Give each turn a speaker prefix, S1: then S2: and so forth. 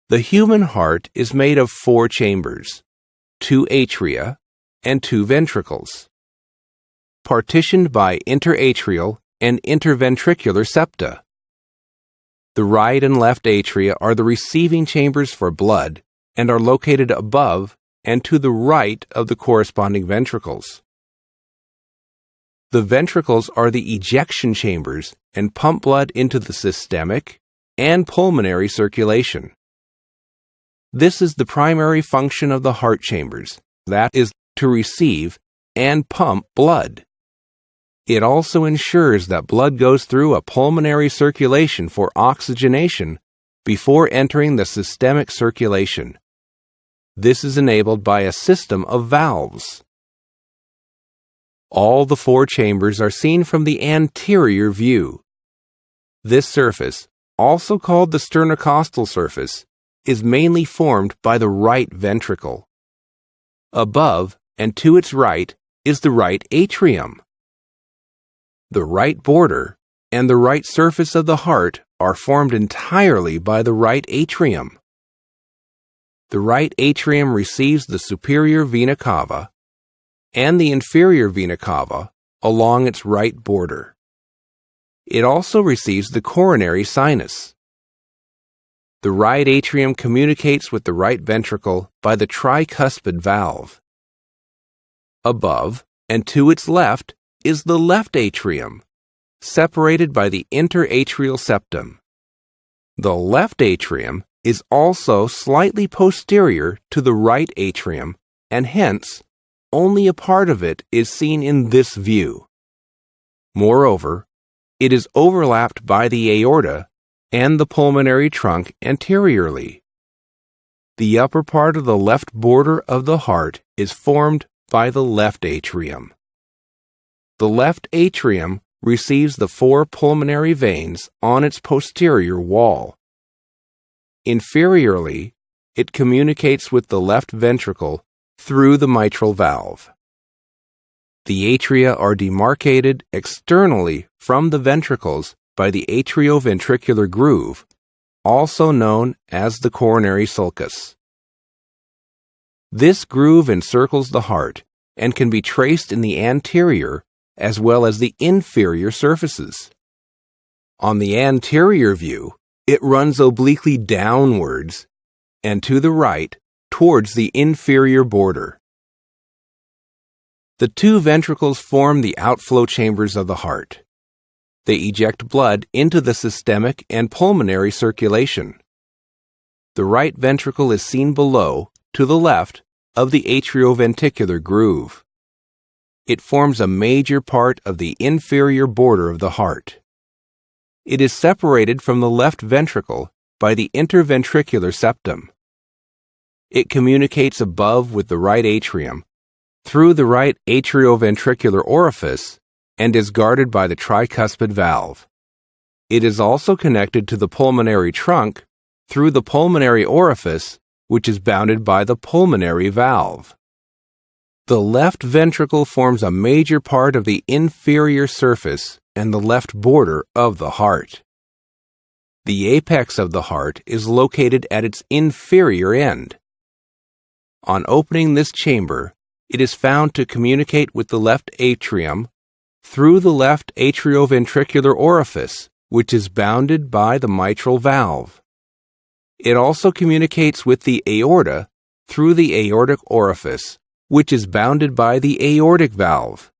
S1: The human heart is made of 4 chambers, 2 atria and 2 ventricles, partitioned by interatrial and interventricular septa. The right and left atria are the receiving chambers for blood and are located above and to the right of the corresponding ventricles. The ventricles are the ejection chambers and pump blood into the systemic and pulmonary circulation. This is the primary function of the heart chambers, that is, to receive and pump blood. It also ensures that blood goes through a pulmonary circulation for oxygenation before entering the systemic circulation. This is enabled by a system of valves. All the 4 chambers are seen from the anterior view. This surface, also called the sternocostal surface, is mainly formed by the right ventricle. Above and to its right is the right atrium. The right border and the right surface of the heart are formed entirely by the right atrium. The right atrium receives the superior vena cava and the inferior vena cava along its right border. It also receives the coronary sinus. The right atrium communicates with the right ventricle by the tricuspid valve. Above and to its left is the left atrium, separated by the interatrial septum. The left atrium is also slightly posterior to the right atrium, and hence, only a part of it is seen in this view. Moreover, it is overlapped by the aorta and the pulmonary trunk anteriorly. The upper part of the left border of the heart is formed by the left atrium. The left atrium receives the 4 pulmonary veins on its posterior wall. Inferiorly, it communicates with the left ventricle through the mitral valve. The atria are demarcated externally from the ventricles by the atrioventricular groove, also known as the coronary sulcus. This groove encircles the heart and can be traced in the anterior as well as the inferior surfaces. On the anterior view, it runs obliquely downwards and to the right towards the inferior border. The 2 ventricles form the outflow chambers of the heart. They eject blood into the systemic and pulmonary circulation. The right ventricle is seen below, to the left, of the atrioventricular groove. It forms a major part of the inferior border of the heart. It is separated from the left ventricle by the interventricular septum. It communicates above with the right atrium, through the right atrioventricular orifice, and is guarded by the tricuspid valve. It is also connected to the pulmonary trunk through the pulmonary orifice, which is bounded by the pulmonary valve. The left ventricle forms a major part of the inferior surface and the left border of the heart. The apex of the heart is located at its inferior end. On opening this chamber, it is found to communicate with the left atrium through the left atrioventricular orifice, which is bounded by the mitral valve. It also communicates with the aorta through the aortic orifice, which is bounded by the aortic valve.